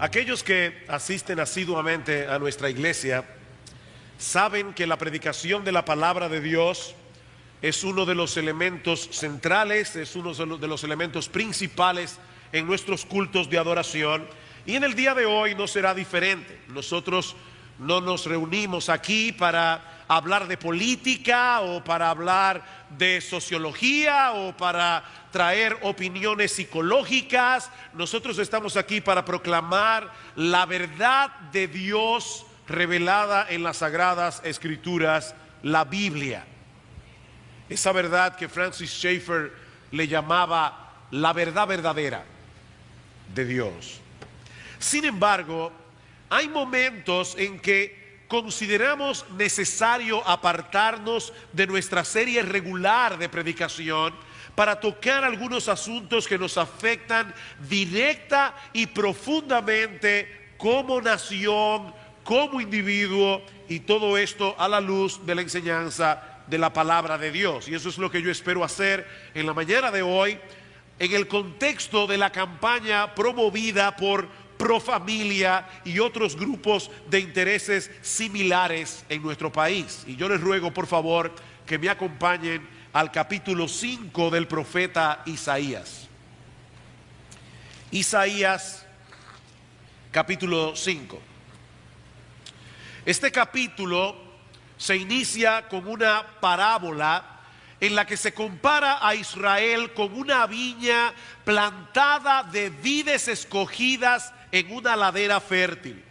Aquellos que asisten asiduamente a nuestra iglesia saben que la predicación de la palabra de Dios es uno de los elementos centrales, es uno de los elementos principales en nuestros cultos de adoración. Y en el día de hoy no será diferente. Nosotros no nos reunimos aquí para hablar de política o para hablar de sociología o para traer opiniones psicológicas. Nosotros estamos aquí para proclamar la verdad de Dios revelada en las Sagradas Escrituras, la Biblia. Esa verdad que Francis Schaeffer le llamaba la verdad verdadera de Dios. Sin embargo, hay momentos en que consideramos necesario apartarnos de nuestra serie regular de predicación para tocar algunos asuntos que nos afectan directa y profundamente como nación, como individuo, y todo esto a la luz de la enseñanza de la palabra de Dios. Y eso es lo que yo espero hacer en la mañana de hoy, en el contexto de la campaña promovida por Profamilia y otros grupos de intereses similares en nuestro país. Y yo les ruego, por favor, que me acompañen al capítulo 5 del profeta Isaías. Isaías, capítulo 5. Este capítulo se inicia con una parábola en la que se compara a Israel con una viña plantada de vides escogidas en una ladera fértil.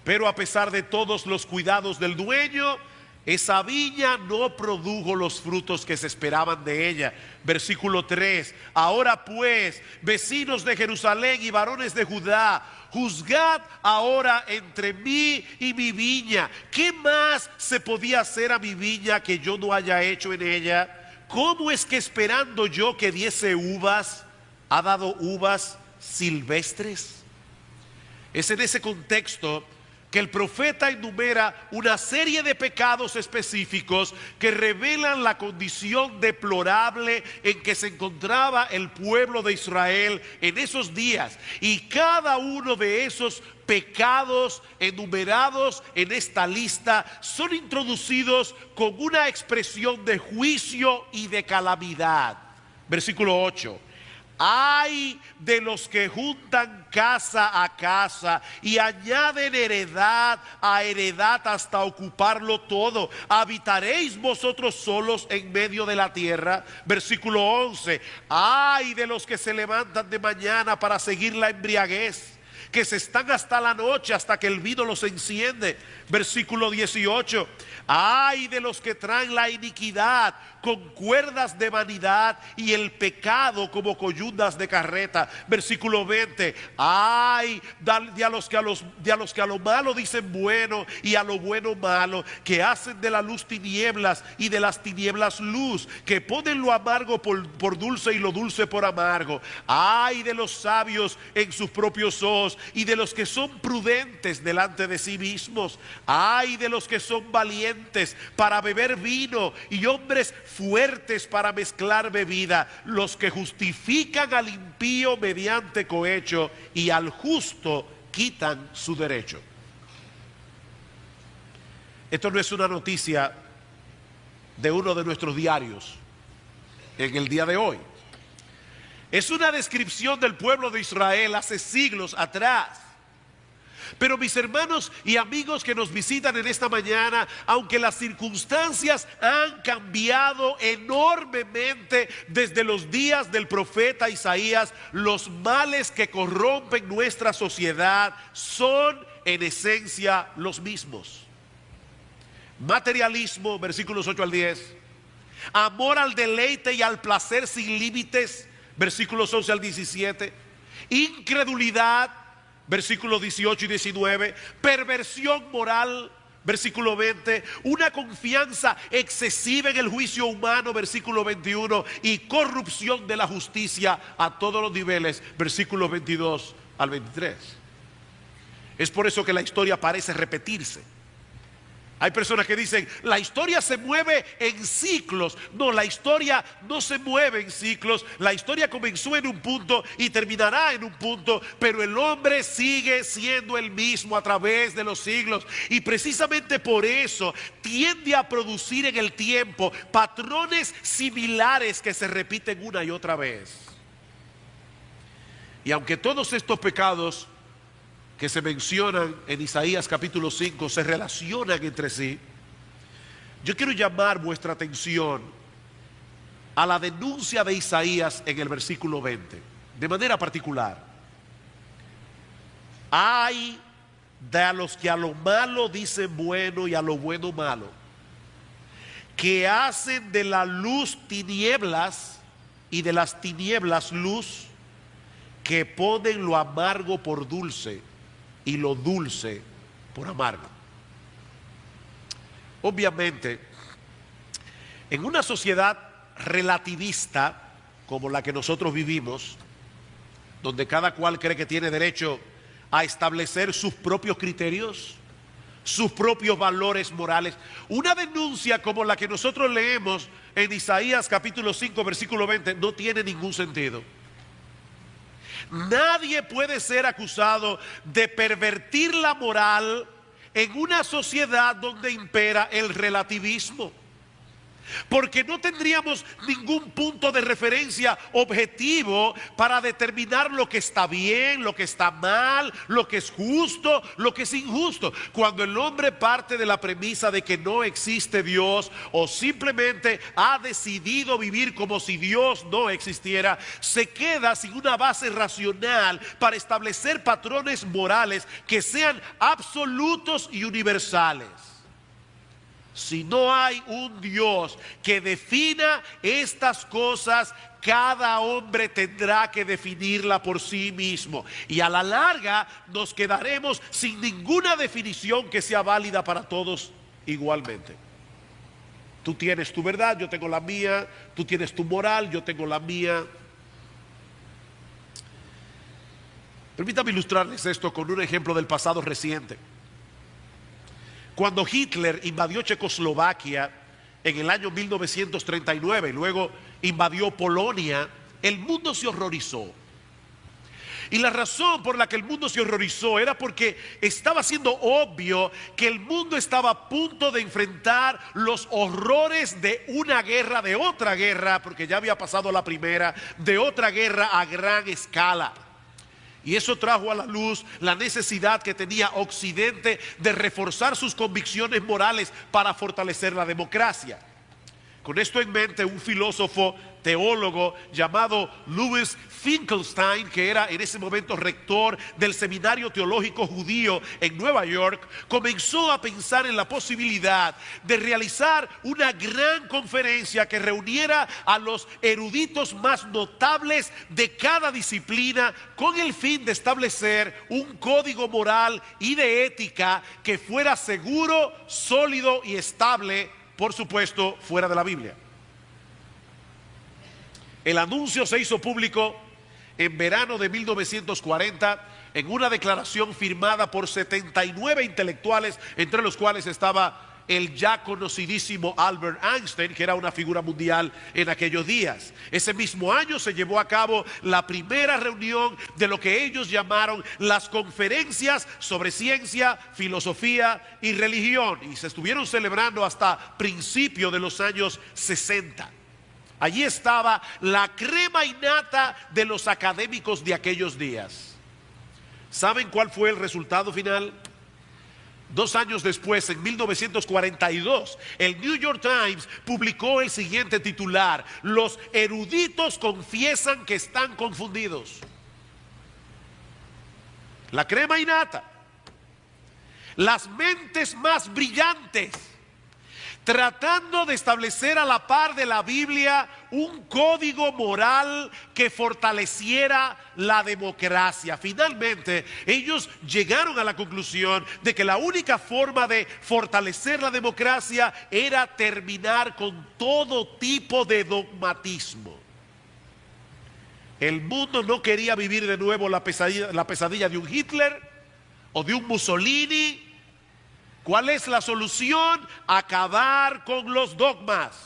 Pero a pesar de todos los cuidados del dueño, esa viña no produjo los frutos que se esperaban de ella. Versículo 3. Ahora pues, vecinos de Jerusalén y varones de Judá, juzgad ahora entre mí y mi viña. ¿Qué más se podía hacer a mi viña que yo no haya hecho en ella? ¿Cómo es que esperando yo que diese uvas, ha dado uvas silvestres? Es en ese contexto que el profeta enumera una serie de pecados específicos que revelan la condición deplorable en que se encontraba el pueblo de Israel en esos días. Y cada uno de esos pecados enumerados en esta lista son introducidos con una expresión de juicio y de calamidad. Versículo 8. Ay de los que juntan casa a casa y añaden heredad a heredad hasta ocuparlo todo. ¿Habitaréis vosotros solos en medio de la tierra? Versículo 11. Ay de los que se levantan de mañana para seguir la embriaguez, que se están hasta la noche, hasta que el vino los enciende. Versículo 18. Ay de los que traen la iniquidad con cuerdas de vanidad y el pecado como coyundas de carreta. Versículo 20. Ay de a los que a lo malo dicen bueno y a lo bueno malo, que hacen de la luz tinieblas y de las tinieblas luz, que ponen lo amargo por dulce y lo dulce por amargo. Ay de los sabios en sus propios ojos y de los que son prudentes delante de sí mismos. Ay de los que son valientes para beber vino y hombres fuertes para mezclar bebida, los que justifican al impío mediante cohecho y al justo quitan su derecho. Esto no es una noticia de uno de nuestros diarios en el día de hoy. Es una descripción del pueblo de Israel hace siglos atrás. Pero mis hermanos y amigos que nos visitan en esta mañana, aunque las circunstancias han cambiado enormemente desde los días del profeta Isaías, los males que corrompen nuestra sociedad son en esencia los mismos. Materialismo, versículos 8 al 10. Amor al deleite y al placer sin límites, versículos 11 al 17. Incredulidad, versículos 18 y 19, perversión moral, versículo 20, una confianza excesiva en el juicio humano, versículo 21, y corrupción de la justicia a todos los niveles, versículos 22 al 23. Es por eso que la historia parece repetirse. Hay personas que dicen, la historia se mueve en ciclos. No, la historia no se mueve en ciclos. La historia comenzó en un punto y terminará en un punto, pero el hombre sigue siendo el mismo a través de los siglos. Y precisamente por eso tiende a producir en el tiempo patrones similares que se repiten una y otra vez. Y aunque todos estos pecados que se mencionan en Isaías capítulo 5 se relacionan entre sí, yo quiero llamar vuestra atención a la denuncia de Isaías en el versículo 20, de manera particular. Ay de a los que a lo malo dicen bueno y a lo bueno malo, que hacen de la luz tinieblas y de las tinieblas luz, que ponen lo amargo por dulce y lo dulce por amargo. Obviamente, en una sociedad relativista como la que nosotros vivimos, donde cada cual cree que tiene derecho a establecer sus propios criterios, sus propios valores morales, una denuncia como la que nosotros leemos en Isaías capítulo 5 versículo 20 no tiene ningún sentido. Nadie puede ser acusado de pervertir la moral en una sociedad donde impera el relativismo, porque no tendríamos ningún punto de referencia objetivo para determinar lo que está bien, lo que está mal, lo que es justo, lo que es injusto. Cuando el hombre parte de la premisa de que no existe Dios, o simplemente ha decidido vivir como si Dios no existiera, se queda sin una base racional para establecer patrones morales que sean absolutos y universales. Si no hay un Dios que defina estas cosas, cada hombre tendrá que definirla por sí mismo. Y a la larga nos quedaremos sin ninguna definición que sea válida para todos igualmente. Tú tienes tu verdad, yo tengo la mía. Tú tienes tu moral, yo tengo la mía. Permítame ilustrarles esto con un ejemplo del pasado reciente. Cuando Hitler invadió Checoslovaquia en el año 1939 y luego invadió Polonia, el mundo se horrorizó. Y la razón por la que el mundo se horrorizó era porque estaba siendo obvio que el mundo estaba a punto de enfrentar los horrores de una guerra, de otra guerra, porque ya había pasado la primera, de otra guerra a gran escala. Y eso trajo a la luz la necesidad que tenía Occidente de reforzar sus convicciones morales para fortalecer la democracia. Con esto en mente, un filósofo teólogo llamado Louis Finkelstein, que era en ese momento rector del Seminario Teológico Judío en Nueva York, comenzó a pensar en la posibilidad de realizar una gran conferencia que reuniera a los eruditos más notables de cada disciplina con el fin de establecer un código moral y de ética que fuera seguro, sólido y estable, por supuesto, fuera de la Biblia. El anuncio se hizo público en verano de 1940 en una declaración firmada por 79 intelectuales, entre los cuales estaba el ya conocidísimo Albert Einstein, que era una figura mundial en aquellos días. Ese mismo año se llevó a cabo la primera reunión de lo que ellos llamaron las conferencias sobre ciencia, filosofía y religión, y se estuvieron celebrando hasta principios de los años 60. Allí estaba la crema innata de los académicos de aquellos días. ¿Saben cuál fue el resultado final? 2 años después, en 1942, el New York Times publicó el siguiente titular: los eruditos confiesan que están confundidos. La crema innata, las mentes más brillantes, tratando de establecer a la par de la Biblia un código moral que fortaleciera la democracia. Finalmente, ellos llegaron a la conclusión de que la única forma de fortalecer la democracia era terminar con todo tipo de dogmatismo. El mundo no quería vivir de nuevo la pesadilla de un Hitler o de un Mussolini, ¿Cuál es la solución? Acabar con los dogmas.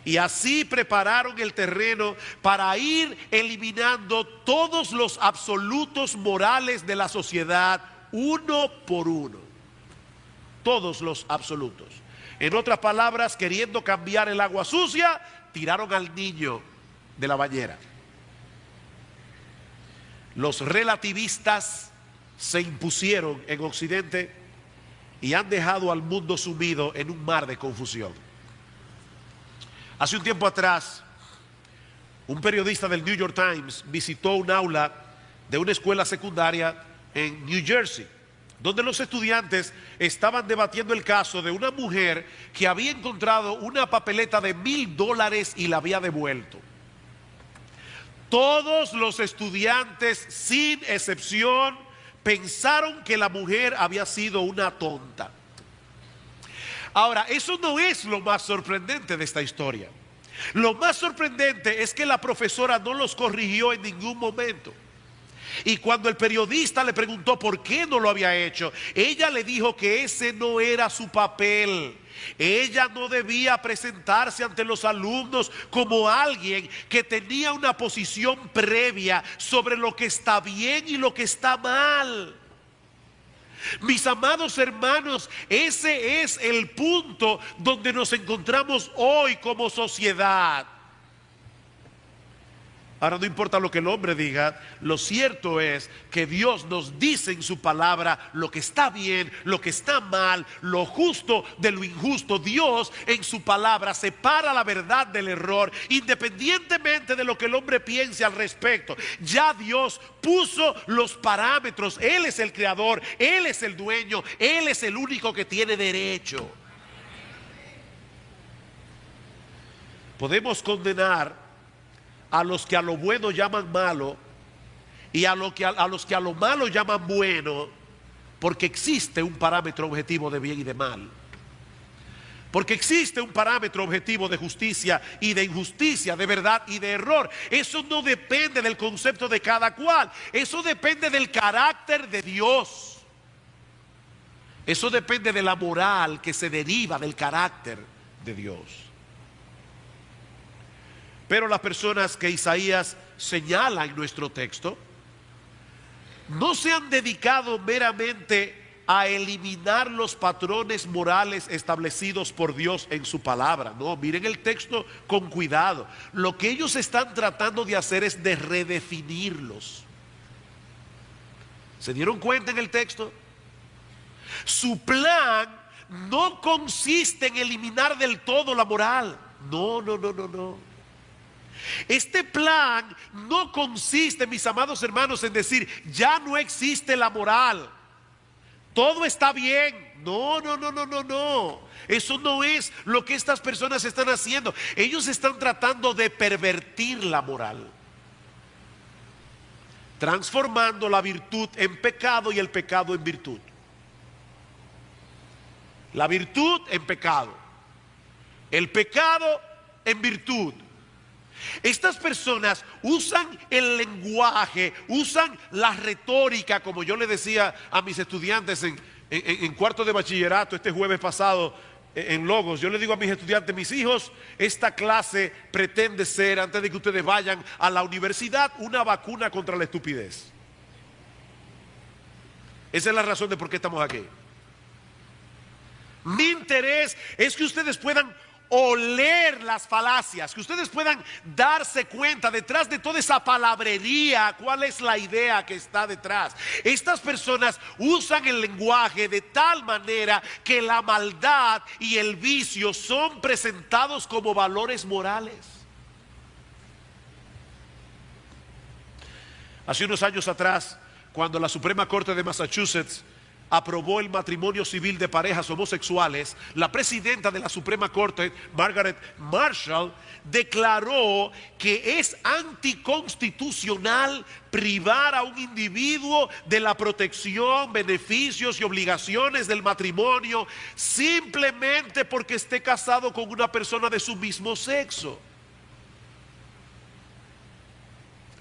Y así prepararon el terreno para ir eliminando todos los absolutos morales de la sociedad, uno por uno. Todos los absolutos. En otras palabras, queriendo cambiar el agua sucia, tiraron al niño de la bañera. Los relativistas se impusieron en Occidente y han dejado al mundo sumido en un mar de confusión. Hace un tiempo atrás, un periodista del New York Times visitó un aula de una escuela secundaria en New Jersey, donde los estudiantes estaban debatiendo el caso de una mujer que había encontrado una papeleta de $1000 y la había devuelto. Todos los estudiantes, sin excepción, pensaron que la mujer había sido una tonta. Ahora, eso no es lo más sorprendente de esta historia. Lo más sorprendente es que la profesora no los corrigió en ningún momento. Y cuando el periodista le preguntó por qué no lo había hecho, ella le dijo que ese no era su papel. Ella no debía presentarse ante los alumnos como alguien que tenía una posición previa sobre lo que está bien y lo que está mal. Mis amados hermanos, ese es el punto donde nos encontramos hoy como sociedad. Ahora, no importa lo que el hombre diga, lo cierto es que Dios nos dice en su palabra lo que está bien, lo que está mal, lo justo de lo injusto. Dios en su palabra separa la verdad del error, independientemente de lo que el hombre piense al respecto. Ya Dios puso los parámetros. Él es el creador, Él es el dueño, Él es el único que tiene derecho. Podemos condenar a los que a lo bueno llaman malo y a los que a lo malo llaman bueno, porque existe un parámetro objetivo de bien y de mal. Porque existe un parámetro objetivo de justicia y de injusticia, de verdad y de error. Eso no depende del concepto de cada cual. Eso depende del carácter de Dios. Eso depende de la moral que se deriva del carácter de Dios. Pero las personas que Isaías señala en nuestro texto no se han dedicado meramente a eliminar los patrones morales establecidos por Dios en su palabra. No, miren el texto con cuidado. Lo que ellos están tratando de hacer es de redefinirlos. ¿Se dieron cuenta en el texto? Su plan no consiste en eliminar del todo la moral. No. Este plan no consiste, mis amados hermanos, en decir ya no existe la moral, todo está bien. No. Eso no es lo que estas personas están haciendo. Ellos están tratando de pervertir la moral, transformando la virtud en pecado y el pecado en virtud. La virtud en pecado, el pecado en virtud. Estas personas usan el lenguaje, usan la retórica, como yo le decía a mis estudiantes en cuarto de bachillerato este jueves pasado en Logos. Yo le digo a mis estudiantes: mis hijos, esta clase pretende ser, antes de que ustedes vayan a la universidad, una vacuna contra la estupidez. Esa es la razón de por qué estamos aquí. Mi interés es que ustedes puedan oler las falacias, que ustedes puedan darse cuenta detrás de toda esa palabrería, cuál es la idea que está detrás. Estas personas usan el lenguaje de tal manera que la maldad y el vicio son presentados como valores morales. Hace unos años atrás, cuando la Suprema Corte de Massachusetts aprobó el matrimonio civil de parejas homosexuales, la presidenta de la Suprema Corte, Margaret Marshall, declaró que es anticonstitucional privar a un individuo de la protección, beneficios y obligaciones del matrimonio simplemente porque esté casado con una persona de su mismo sexo.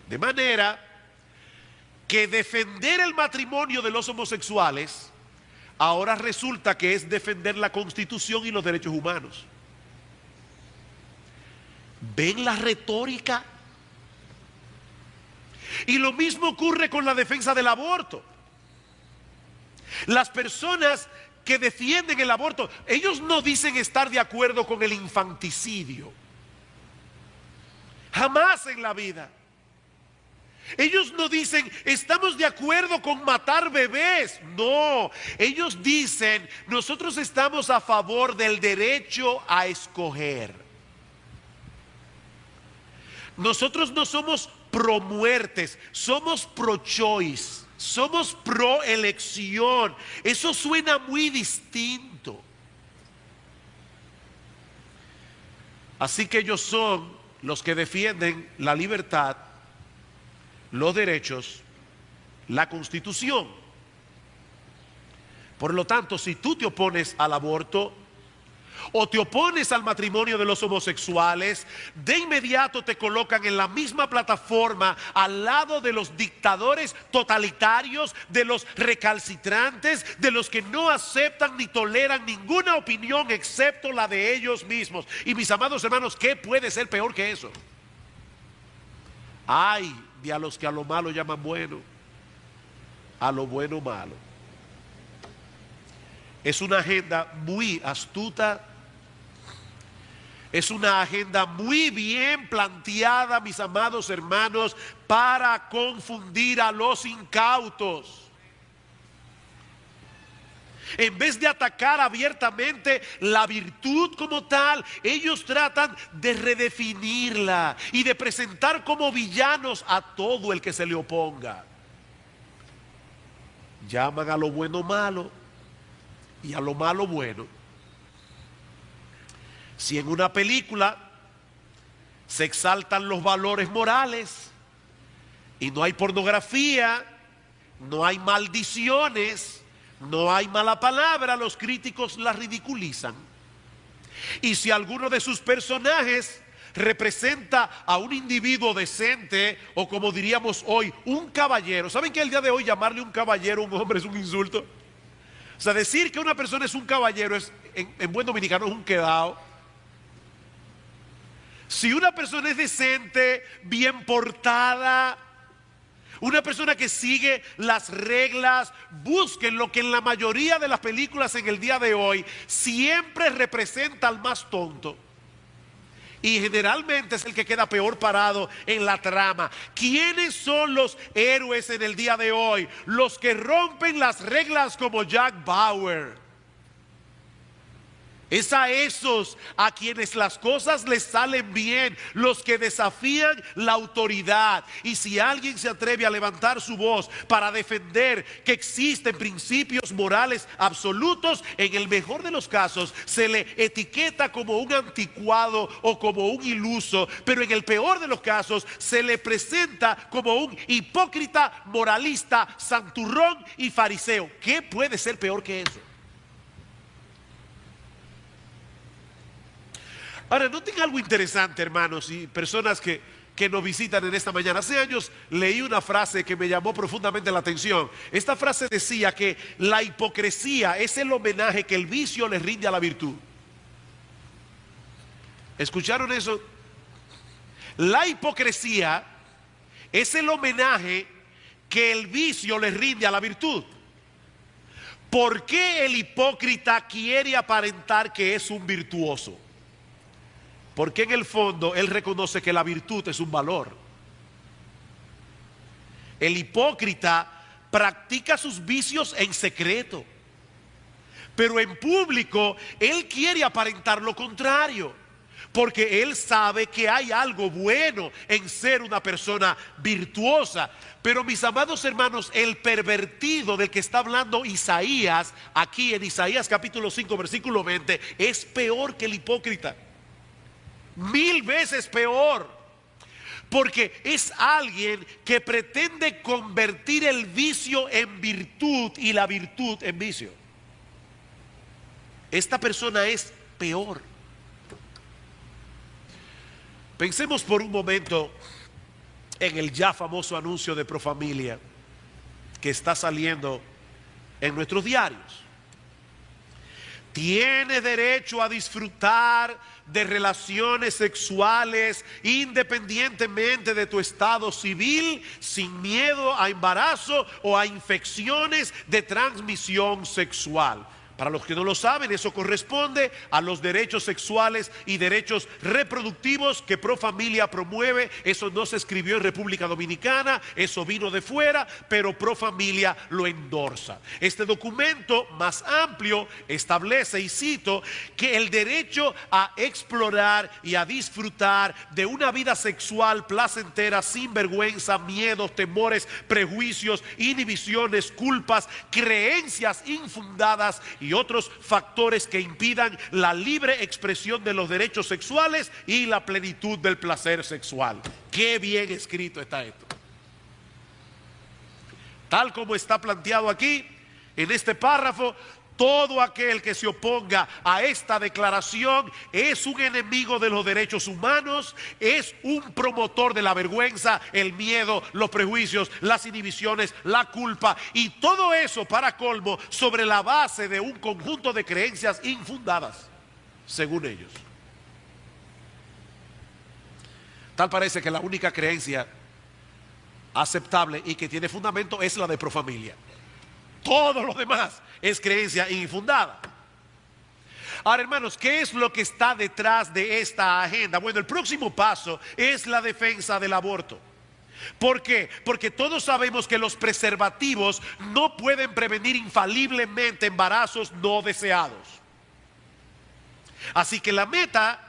De manera que defender el matrimonio de los homosexuales ahora resulta que es defender la Constitución y los derechos humanos. ¿Ven la retórica? Y lo mismo ocurre con la defensa del aborto. Las personas que defienden el aborto, ellos no dicen estar de acuerdo con el infanticidio. Jamás en la vida. Ellos no dicen, estamos de acuerdo con matar bebés. No, ellos dicen, nosotros estamos a favor del derecho a escoger. Nosotros no somos pro muertes, somos pro choice, somos pro elección. Eso suena muy distinto. Así que ellos son los que defienden la libertad, los derechos, la Constitución. Por lo tanto, si tú te opones al aborto o te opones al matrimonio de los homosexuales, de inmediato te colocan en la misma plataforma al lado de los dictadores totalitarios, de los recalcitrantes, de los que no aceptan ni toleran ninguna opinión excepto la de ellos mismos. Y mis amados hermanos, ¿qué puede ser peor que eso? Ay, de a los que a lo malo llaman bueno, a lo bueno malo. Es una agenda muy astuta, es una agenda muy bien planteada, mis amados hermanos, para confundir a los incautos. En vez de atacar abiertamente la virtud como tal, ellos tratan de redefinirla y de presentar como villanos a todo el que se le oponga. Llaman a lo bueno malo y a lo malo bueno. Si en una película se exaltan los valores morales y no hay pornografía, no hay maldiciones, no hay mala palabra, los críticos la ridiculizan. Y si alguno de sus personajes representa a un individuo decente, o como diríamos hoy, un caballero. ¿Saben que el día de hoy llamarle un caballero a un hombre es un insulto? O sea, decir que una persona es un caballero es, en buen dominicano, es un quedado. Si una persona es decente, bien portada, una persona que sigue las reglas, busquen lo que en la mayoría de las películas en el día de hoy siempre representa al más tonto. Y generalmente es el que queda peor parado en la trama. ¿Quiénes son los héroes en el día de hoy? Los que rompen las reglas como Jack Bauer. Es a esos a quienes las cosas les salen bien, los que desafían la autoridad. Y si alguien se atreve a levantar su voz para defender que existen principios morales absolutos, en el mejor de los casos se le etiqueta como un anticuado o como un iluso, pero en el peor de los casos se le presenta como un hipócrita, moralista, santurrón y fariseo. ¿Qué puede ser peor que eso? Ahora, noten algo interesante, hermanos y personas que nos visitan en esta mañana. Hace años leí una frase que me llamó profundamente la atención. Esta frase decía que la hipocresía es el homenaje que el vicio le rinde a la virtud. ¿Escucharon eso? La hipocresía es el homenaje que el vicio le rinde a la virtud. ¿Por qué el hipócrita quiere aparentar que es un virtuoso? Porque en el fondo él reconoce que la virtud es un valor. El hipócrita practica sus vicios en secreto, pero en público él quiere aparentar lo contrario, porque él sabe que hay algo bueno en ser una persona virtuosa. Pero mis amados hermanos, el pervertido del que está hablando Isaías, aquí en Isaías capítulo 5 versículo 20, es peor que el hipócrita. 1000 veces peor, porque es alguien que pretende convertir el vicio en virtud y la virtud en vicio. Esta persona es peor. Pensemos por un momento en el ya famoso anuncio de Profamilia que está saliendo en nuestros diarios. Tienes derecho a disfrutar de relaciones sexuales independientemente de tu estado civil, sin miedo a embarazo o a infecciones de transmisión sexual. Para los que no lo saben, eso corresponde a los derechos sexuales y derechos reproductivos que Pro Familia promueve. Eso no se escribió en República Dominicana, eso vino de fuera, pero Pro Familia lo endorsa. Este documento más amplio establece, y cito, que el derecho a explorar y a disfrutar de una vida sexual placentera, sin vergüenza, miedos, temores, prejuicios, inhibiciones, culpas, creencias infundadas y otros factores que impidan la libre expresión de los derechos sexuales y la plenitud del placer sexual. Qué bien escrito está esto. Tal como está planteado aquí, en este párrafo, todo aquel que se oponga a esta declaración es un enemigo de los derechos humanos, es un promotor de la vergüenza, el miedo, los prejuicios, las inhibiciones, la culpa, y todo eso, para colmo, sobre la base de un conjunto de creencias infundadas, según ellos. Tal parece que la única creencia aceptable y que tiene fundamento es la de Pro Familia. Todo lo demás es creencia infundada. Ahora, hermanos, ¿qué es lo que está detrás de esta agenda? Bueno, el próximo paso es la defensa del aborto. ¿Por qué? Porque todos sabemos que los preservativos no pueden prevenir infaliblemente embarazos no deseados. Así que la meta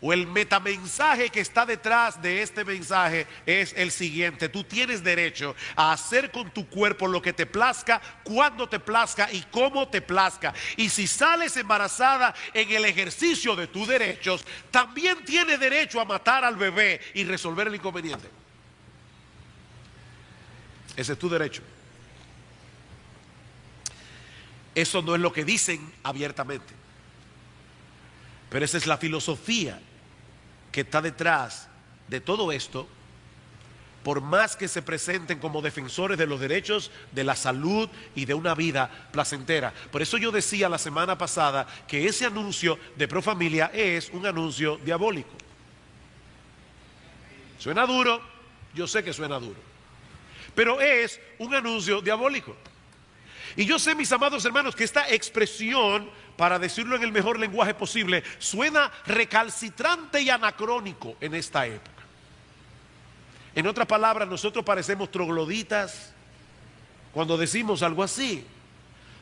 o el metamensaje que está detrás de este mensaje es el siguiente: tú tienes derecho a hacer con tu cuerpo lo que te plazca, cuando te plazca y cómo te plazca. Y si sales embarazada en el ejercicio de tus derechos, también tienes derecho a matar al bebé y resolver el inconveniente. Ese es tu derecho. Eso no es lo que dicen abiertamente, pero esa es la filosofía que está detrás de todo esto, por más que se presenten como defensores de los derechos, de la salud y de una vida placentera. Por eso yo decía la semana pasada que ese anuncio de Pro Familia es un anuncio diabólico. Suena duro, yo sé que suena duro, pero es un anuncio diabólico. Y yo sé, mis amados hermanos, que esta expresión, para decirlo en el mejor lenguaje posible, suena recalcitrante y anacrónico en esta época. En otras palabras, nosotros parecemos trogloditas cuando decimos algo así.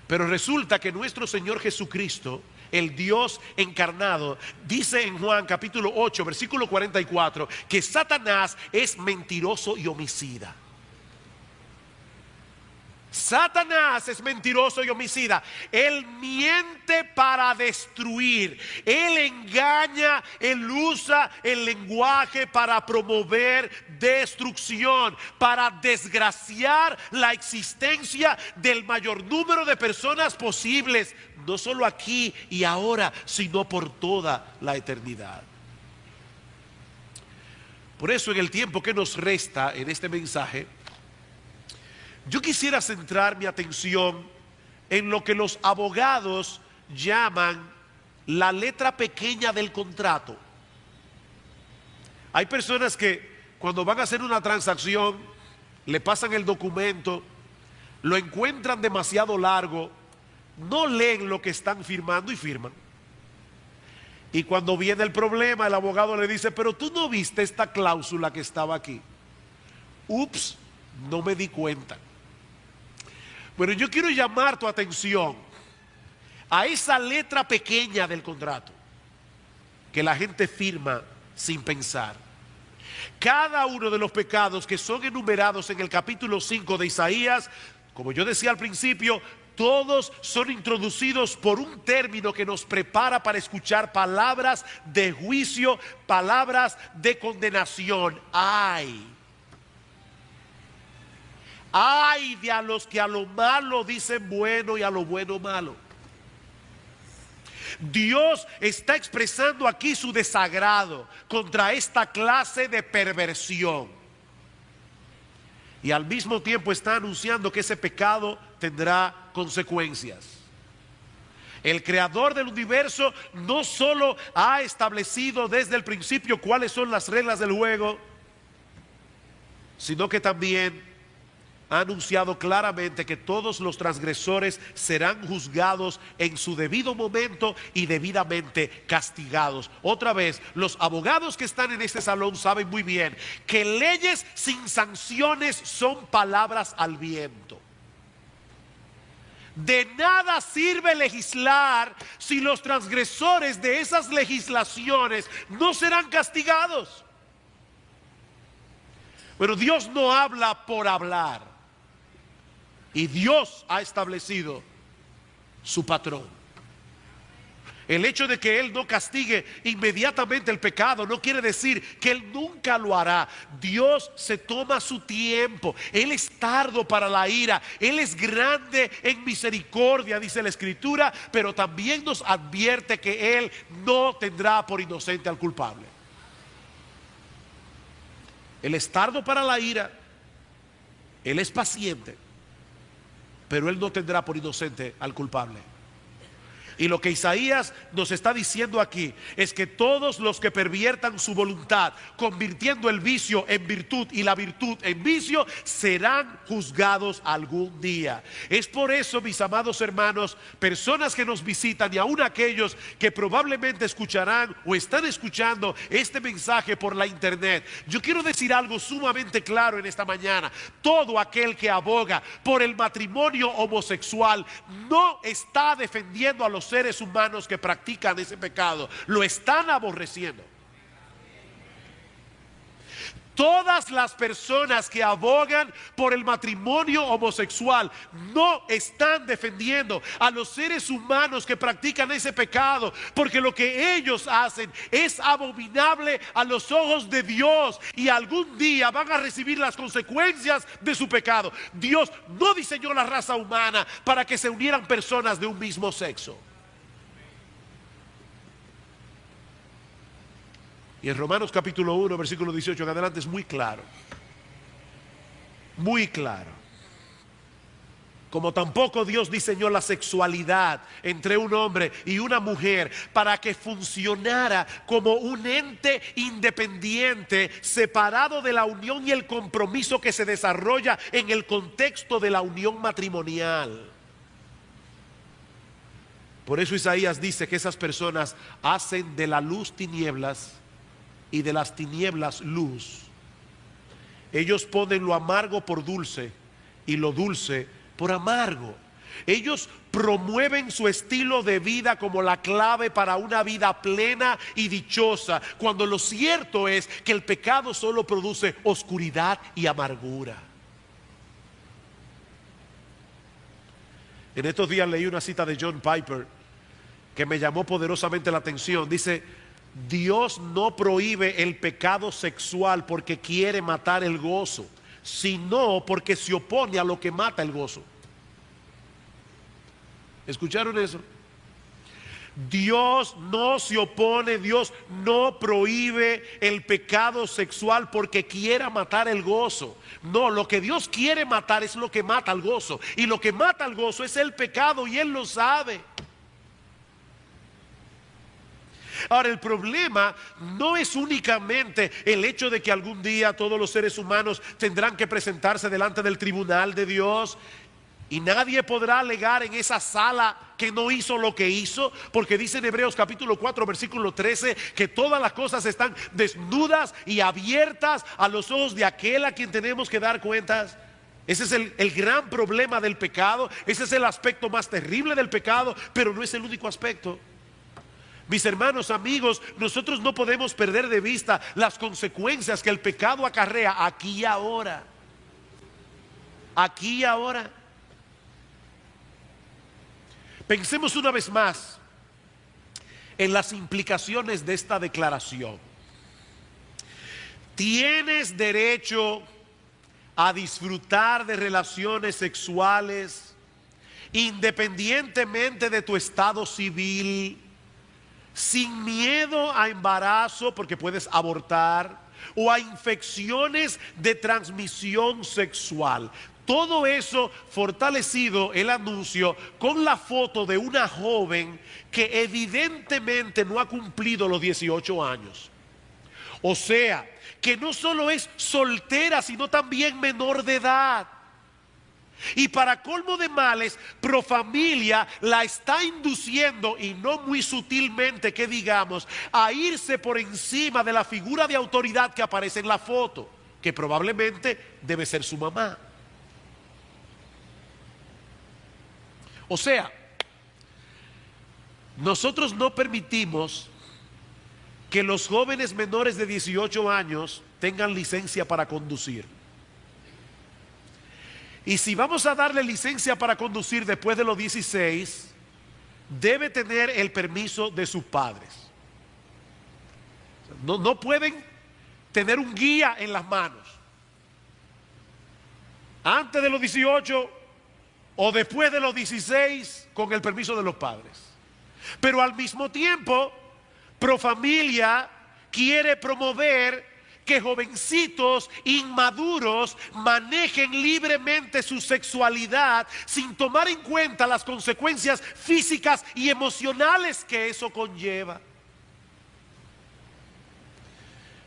Pero resulta que nuestro Señor Jesucristo, el Dios encarnado, dice en Juan capítulo 8, versículo 44, que Satanás es mentiroso y homicida. Satanás es mentiroso y homicida. Él miente para destruir. Él engaña, él usa el lenguaje para promover destrucción, para desgraciar la existencia del mayor número de personas posibles, no solo aquí y ahora, sino por toda la eternidad. Por eso, en el tiempo que nos resta en este mensaje, yo quisiera centrar mi atención en lo que los abogados llaman la letra pequeña del contrato. Hay personas que cuando van a hacer una transacción, le pasan el documento, lo encuentran demasiado largo, no leen lo que están firmando y firman. Y cuando viene el problema, el abogado le dice: pero tú no viste esta cláusula que estaba aquí. Ups, no me di cuenta. Bueno, yo quiero llamar tu atención a esa letra pequeña del contrato que la gente firma sin pensar. Cada uno de los pecados que son enumerados en el capítulo 5 de Isaías, como yo decía al principio, todos son introducidos por un término que nos prepara para escuchar palabras de juicio, palabras de condenación. Ay de a los que a lo malo dicen bueno y a lo bueno malo. Dios está expresando aquí su desagrado contra esta clase de perversión. Y al mismo tiempo está anunciando que ese pecado tendrá consecuencias. El creador del universo no solo ha establecido desde el principio cuáles son las reglas del juego, sino que también ha anunciado claramente que todos los transgresores serán juzgados en su debido momento y debidamente castigados. Otra vez, los abogados que están en este salón saben muy bien que leyes sin sanciones son palabras al viento. De nada sirve legislar si los transgresores de esas legislaciones no serán castigados. Pero Dios no habla por hablar. Y Dios ha establecido su patrón. El hecho de que Él no castigue inmediatamente el pecado no quiere decir que Él nunca lo hará. Dios se toma su tiempo. Él es tardo para la ira. Él es grande en misericordia, dice la Escritura, pero también nos advierte que Él no tendrá por inocente al culpable. Él es tardo para la ira. Él es paciente, pero Él no tendrá por inocente al culpable. Y lo que Isaías nos está diciendo aquí es que todos los que perviertan su voluntad, convirtiendo el vicio en virtud y la virtud en vicio, serán juzgados algún día. Es por eso, mis amados hermanos, personas que nos visitan y aún aquellos que probablemente escucharán o están escuchando este mensaje por la internet, yo quiero decir algo sumamente claro en esta mañana. Todo aquel que aboga por el matrimonio homosexual no está defendiendo a los seres humanos que practican ese pecado, lo están aborreciendo. Todas las personas que abogan por el matrimonio homosexual no están defendiendo a los seres humanos que practican ese pecado, porque lo que ellos hacen es abominable a los ojos de Dios y algún día van a recibir las consecuencias de su pecado. Dios no diseñó la raza humana para que se unieran personas de un mismo sexo. Y en Romanos capítulo 1, versículo 18 en adelante es muy claro. Muy claro. Como tampoco Dios diseñó la sexualidad entre un hombre y una mujer para que funcionara como un ente independiente, separado de la unión y el compromiso que se desarrolla en el contexto de la unión matrimonial. Por eso Isaías dice que esas personas hacen de la luz tinieblas y de las tinieblas luz. Ellos ponen lo amargo por dulce y lo dulce por amargo. Ellos promueven su estilo de vida como la clave para una vida plena y dichosa, cuando lo cierto es que el pecado solo produce oscuridad y amargura. En estos días leí una cita de John Piper que me llamó poderosamente la atención. Dice: Dios no prohíbe el pecado sexual porque quiere matar el gozo, sino porque se opone a lo que mata el gozo. ¿Escucharon eso? Dios no se opone, Dios no prohíbe el pecado sexual porque quiera matar el gozo. No, lo que Dios quiere matar es lo que mata el gozo. Y lo que mata el gozo es el pecado, y Él lo sabe. Ahora, el problema no es únicamente el hecho de que algún día todos los seres humanos tendrán que presentarse delante del tribunal de Dios y nadie podrá alegar en esa sala que no hizo lo que hizo, porque dice en Hebreos capítulo 4 versículo 13 que todas las cosas están desnudas y abiertas a los ojos de aquel a quien tenemos que dar cuentas. Ese es el gran problema del pecado. Ese es el aspecto más terrible del pecado, pero no es el único aspecto. Mis hermanos, amigos, nosotros no podemos perder de vista las consecuencias que el pecado acarrea aquí y ahora. Aquí y ahora. Pensemos una vez más en las implicaciones de esta declaración. Tienes derecho a disfrutar de relaciones sexuales independientemente de tu estado civil, sin miedo a embarazo porque puedes abortar, o a infecciones de transmisión sexual. Todo eso fortalecido el anuncio con la foto de una joven que evidentemente no ha cumplido los 18 años. O sea, que no solo es soltera, sino también menor de edad. Y para colmo de males, Profamilia la está induciendo, y no muy sutilmente que digamos, a irse por encima de la figura de autoridad que aparece en la foto, que probablemente debe ser su mamá. O sea, nosotros no permitimos que los jóvenes menores de 18 años tengan licencia para conducir. Y si vamos a darle licencia para conducir después de los 16, debe tener el permiso de sus padres. No pueden tener un guía en las manos. Antes de los 18 o después de los 16 con el permiso de los padres. Pero al mismo tiempo, Profamilia quiere promover que jovencitos inmaduros manejen libremente su sexualidad sin tomar en cuenta las consecuencias físicas y emocionales que eso conlleva.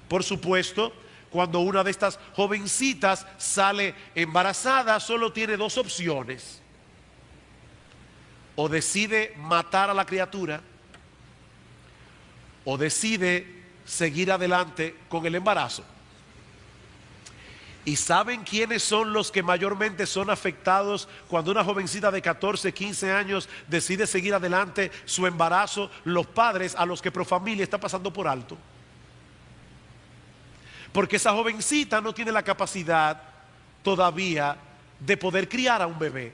Por supuesto, cuando una de estas jovencitas sale embarazada, solo tiene dos opciones: o decide matar a la criatura, o decide seguir adelante con el embarazo. ¿Y saben quiénes son los que mayormente son afectados cuando una jovencita de 14, 15 años decide seguir adelante su embarazo? Los padres, a los que Profamilia está pasando por alto. Porque esa jovencita no tiene la capacidad todavía de poder criar a un bebé.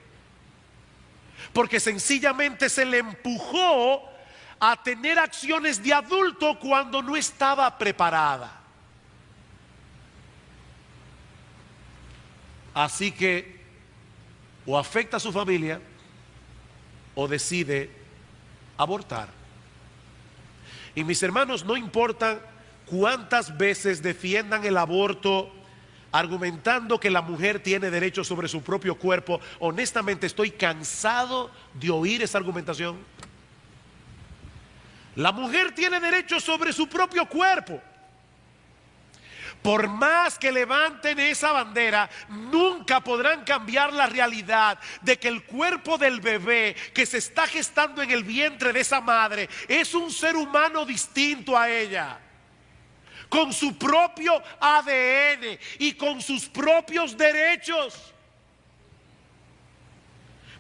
Porque sencillamente se le empujó a tener acciones de adulto cuando no estaba preparada. Así que o afecta a su familia o decide abortar. Y mis hermanos, no importa cuántas veces defiendan el aborto argumentando que la mujer tiene derecho sobre su propio cuerpo, honestamente estoy cansado de oír esa argumentación. La mujer tiene derecho sobre su propio cuerpo. Por más que levanten esa bandera, nunca podrán cambiar la realidad de que el cuerpo del bebé que se está gestando en el vientre de esa madre es un ser humano distinto a ella, con su propio ADN y con sus propios derechos.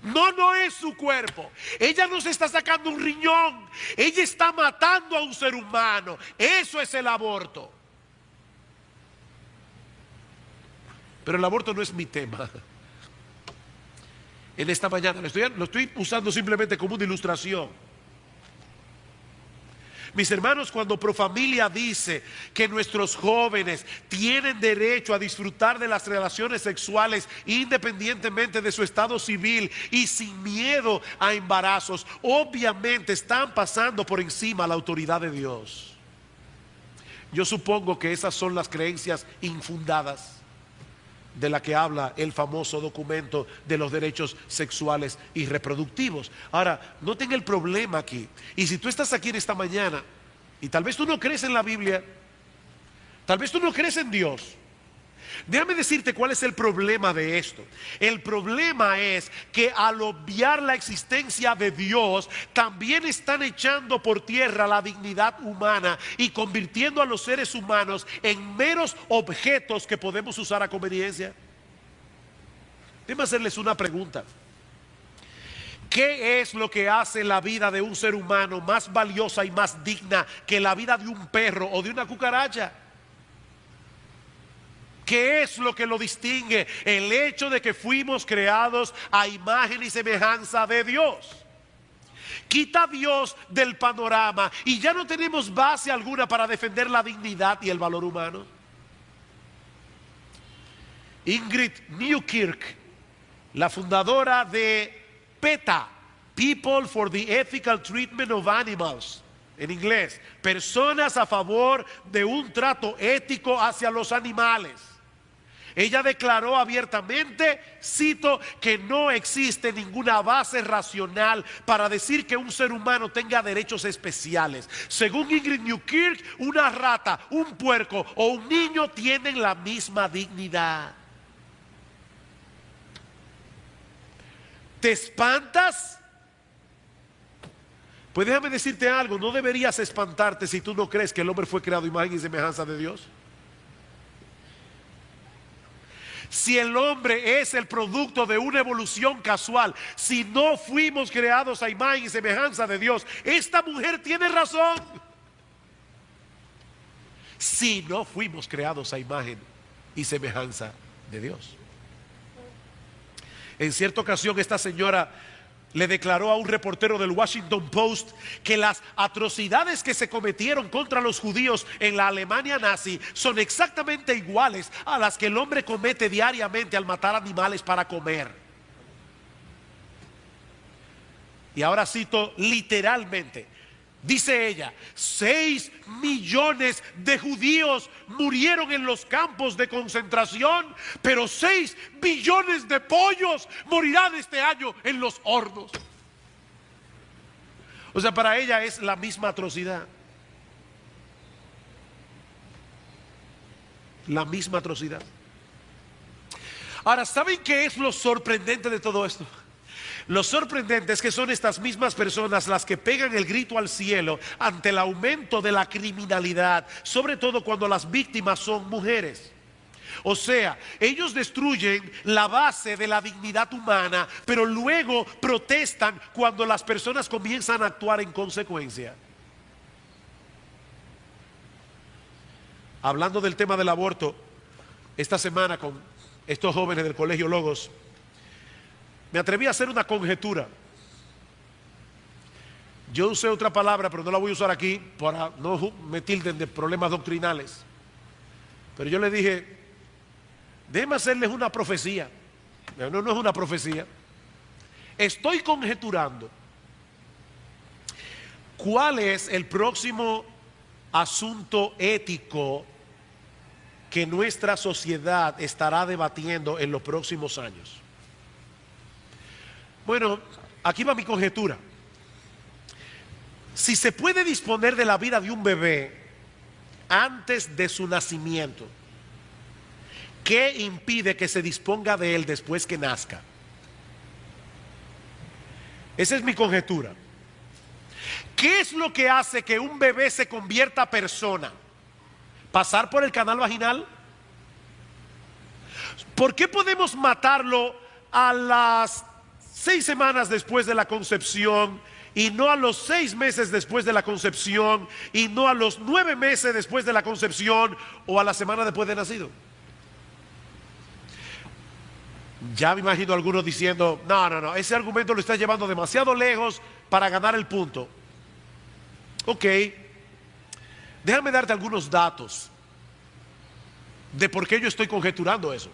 No es su cuerpo. Ella no se está sacando un riñón. Ella está matando a un ser humano. Eso es el aborto. Pero el aborto no es mi tema en esta mañana. Lo estoy usando simplemente como una ilustración. Mis hermanos, cuando Profamilia dice que nuestros jóvenes tienen derecho a disfrutar de las relaciones sexuales independientemente de su estado civil y sin miedo a embarazos, obviamente están pasando por encima la autoridad de Dios. Yo supongo que esas son las creencias infundadas de la que habla el famoso documento de los derechos sexuales y reproductivos. Ahora, noten el problema aquí. Y si tú estás aquí en esta mañana y tal vez tú no crees en la Biblia, tal vez tú no crees en Dios, déjame decirte cuál es el problema de esto. El problema es que al obviar la existencia de Dios, también están echando por tierra la dignidad humana y convirtiendo a los seres humanos en meros objetos que podemos usar a conveniencia. Déjame hacerles una pregunta. ¿Qué es lo que hace la vida de un ser humano más valiosa y más digna que la vida de un perro o de una cucaracha? ¿Qué es lo que lo distingue? El hecho de que fuimos creados a imagen y semejanza de Dios. Quita a Dios del panorama y ya no tenemos base alguna para defender la dignidad y el valor humano. Ingrid Newkirk, la fundadora de PETA, People for the Ethical Treatment of Animals, en inglés, personas a favor de un trato ético hacia los animales. Ella declaró abiertamente, cito, que no existe ninguna base racional para decir que un ser humano tenga derechos especiales. Según Ingrid Newkirk, una rata, un puerco o un niño tienen la misma dignidad. ¿Te espantas? Pues déjame decirte algo, no deberías espantarte si tú no crees que el hombre fue creado a imagen y semejanza de Dios. Si el hombre es el producto de una evolución casual, si no fuimos creados a imagen y semejanza de Dios, esta mujer tiene razón. Si no fuimos creados a imagen y semejanza de Dios. En cierta ocasión esta señora le declaró a un reportero del Washington Post que las atrocidades que se cometieron contra los judíos en la Alemania nazi son exactamente iguales a las que el hombre comete diariamente al matar animales para comer. Y ahora cito literalmente. Dice ella, 6 millones de judíos murieron en los campos de concentración, pero 6 billones de pollos morirán este año en los hornos. O sea, para ella es la misma atrocidad. La misma atrocidad. Ahora, ¿saben qué es lo sorprendente de todo esto? Lo sorprendente es que son estas mismas personas las que pegan el grito al cielo ante el aumento de la criminalidad, sobre todo cuando las víctimas son mujeres. O sea, ellos destruyen la base de la dignidad humana, pero luego protestan cuando las personas comienzan a actuar en consecuencia. Hablando del tema del aborto, esta semana con estos jóvenes del Colegio Logos, me atreví a hacer una conjetura. Yo usé otra palabra, pero no la voy a usar aquí para no me tilden de problemas doctrinales. Pero yo le dije, déjeme hacerles una profecía. No, no es una profecía. Estoy conjeturando cuál es el próximo asunto ético que nuestra sociedad estará debatiendo en los próximos años. Bueno, aquí va mi conjetura. Si se puede disponer de la vida de un bebé antes de su nacimiento, ¿qué impide que se disponga de él después que nazca? Esa es mi conjetura. ¿Qué es lo que hace que un bebé se convierta a persona? ¿Pasar por el canal vaginal? ¿Por qué podemos matarlo a las 6 semanas después de la concepción y no a los 6 meses después de la concepción y no a los 9 meses después de la concepción o a la semana después de nacido? Ya me imagino a algunos diciendo, no, ese argumento lo está llevando demasiado lejos para ganar el punto. Ok, déjame darte algunos datos de por qué yo estoy conjeturando eso.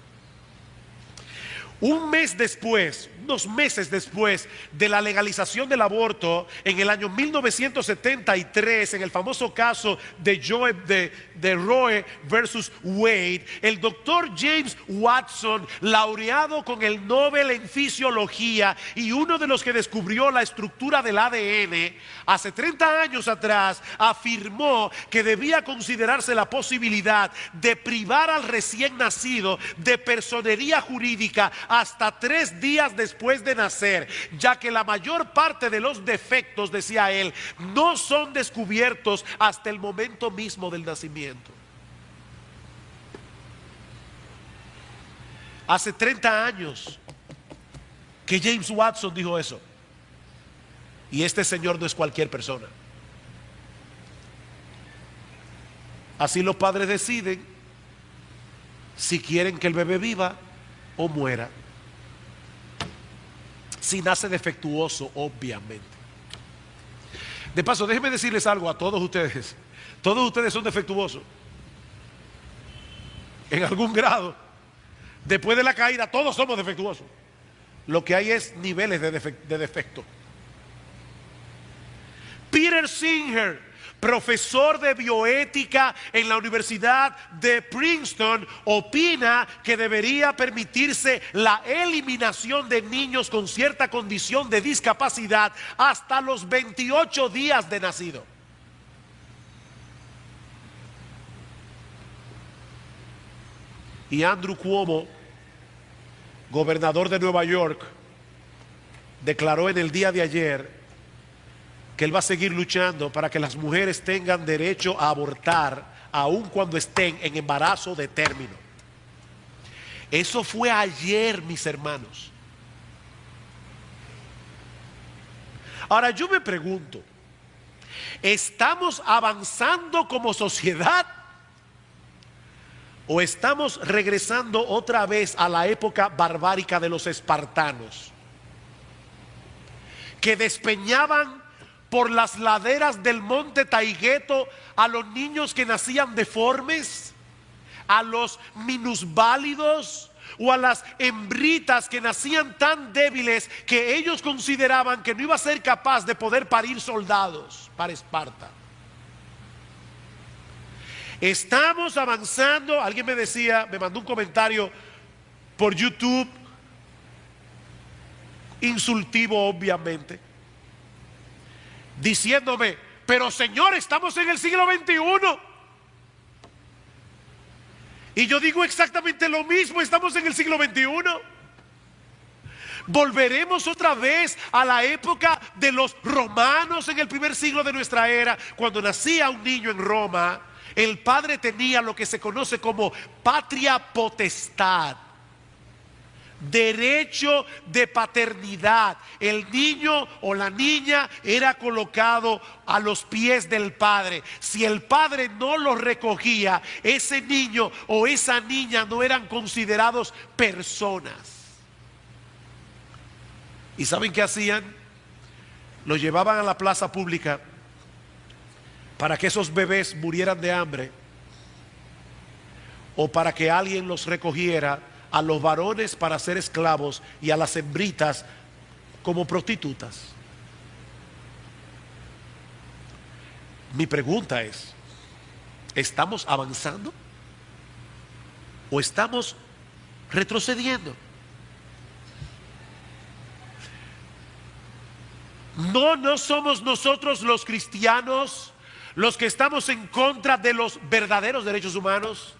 Un mes después, unos meses después de la legalización del aborto, en el año 1973, en el famoso caso de Roe versus Wade, el doctor James Watson, laureado con el Nobel en Fisiología y uno de los que descubrió la estructura del ADN, hace 30 años atrás, afirmó que debía considerarse la posibilidad de privar al recién nacido de personería jurídica hasta 3 días después de nacer, ya que la mayor parte de los defectos, decía él, no son descubiertos hasta el momento mismo del nacimiento. Hace 30 años que James Watson dijo eso. Y este señor no es cualquier persona. Así los padres deciden si quieren que el bebé viva o muera. Si nace defectuoso, obviamente. De paso, déjenme decirles algo a todos ustedes. Todos ustedes son defectuosos. En algún grado. Después de la caída, todos somos defectuosos. Lo que hay es niveles de defecto. Peter Singer, profesor de bioética en la Universidad de Princeton, opina que debería permitirse la eliminación de niños con cierta condición de discapacidad hasta los 28 días de nacido. Y Andrew Cuomo, gobernador de Nueva York, declaró en el día de ayer que él va a seguir luchando para que las mujeres tengan derecho a abortar aun cuando estén en embarazo de término. Eso fue ayer, mis hermanos. Ahora yo me pregunto, ¿estamos avanzando como sociedad o estamos regresando otra vez a la época barbárica de los espartanos, que despeñaban por las laderas del monte Taigueto a los niños que nacían deformes, a los minusválidos o a las hembritas que nacían tan débiles que ellos consideraban que no iba a ser capaz de poder parir soldados para Esparta? Estamos avanzando. Alguien me decía, me mandó un comentario por YouTube, insultivo obviamente, diciéndome: pero Señor, estamos en el siglo XXI. Y yo digo exactamente lo mismo, estamos en el siglo XXI. Volveremos otra vez a la época de los romanos en el primer siglo de nuestra era. Cuando nacía un niño en Roma, el padre tenía lo que se conoce como patria potestad, derecho de paternidad. El niño o la niña era colocado a los pies del padre. Si el padre no lo recogía, ese niño o esa niña no eran considerados personas. ¿Y saben qué hacían? Los llevaban a la plaza pública para que esos bebés murieran de hambre, o para que alguien los recogiera, a los varones para ser esclavos y a las hembritas como prostitutas. Mi pregunta es: ¿estamos avanzando o estamos retrocediendo? No somos nosotros los cristianos los que estamos en contra de los verdaderos derechos humanos.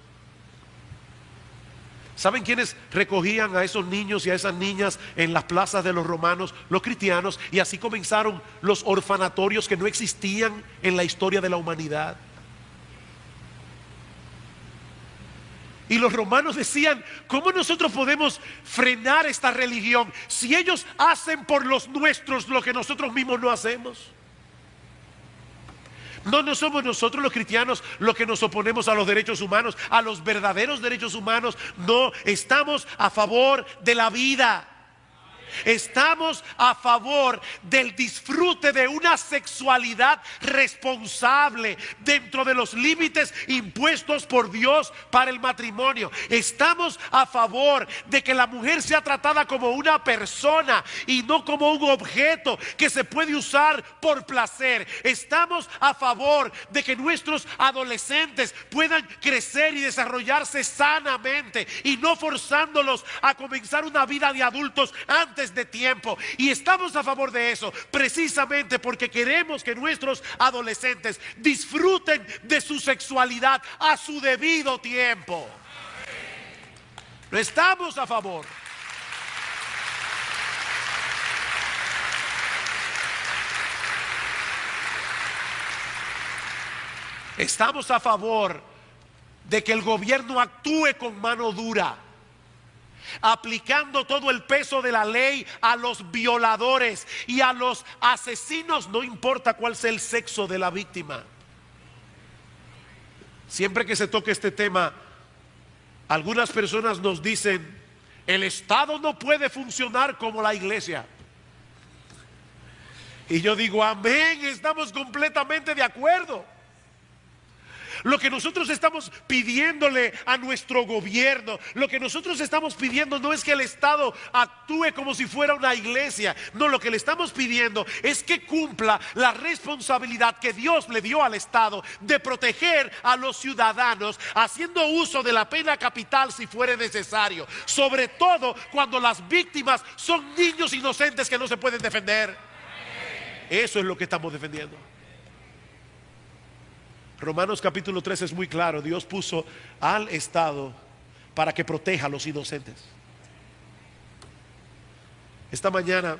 ¿Saben quiénes recogían a esos niños y a esas niñas en las plazas de los romanos? Los cristianos. Y así comenzaron los orfanatorios que no existían en la historia de la humanidad. Y los romanos decían: ¿cómo nosotros podemos frenar esta religión si ellos hacen por los nuestros lo que nosotros mismos no hacemos? No somos nosotros los cristianos los que nos oponemos a los derechos humanos, a los verdaderos derechos humanos. No, estamos a favor de la vida. Estamos a favor del disfrute de una sexualidad responsable dentro de los límites impuestos por Dios para el matrimonio. Estamos a favor de que la mujer sea tratada como una persona y no como un objeto que se puede usar por placer. Estamos a favor de que nuestros adolescentes puedan crecer y desarrollarse sanamente y no forzándolos a comenzar una vida de adultos antes de tiempo. Y estamos a favor de eso precisamente porque queremos que nuestros adolescentes disfruten de su sexualidad a su debido tiempo. No estamos a favor. Estamos a favor de que el gobierno actúe con mano dura, aplicando todo el peso de la ley a los violadores y a los asesinos, no importa cuál sea el sexo de la víctima. Siempre que se toque este tema, algunas personas nos dicen: el Estado no puede funcionar como la iglesia. Y yo digo: amén, estamos completamente de acuerdo. Lo que nosotros estamos pidiéndole a nuestro gobierno, lo que nosotros estamos pidiendo no es que el Estado actúe como si fuera una iglesia. No, lo que le estamos pidiendo es que cumpla la responsabilidad que Dios le dio al Estado de proteger a los ciudadanos, haciendo uso de la pena capital si fuere necesario, sobre todo cuando las víctimas son niños inocentes que no se pueden defender. Eso es lo que estamos defendiendo. Romanos capítulo 3 es muy claro. Dios puso al Estado para que proteja a los inocentes. Esta mañana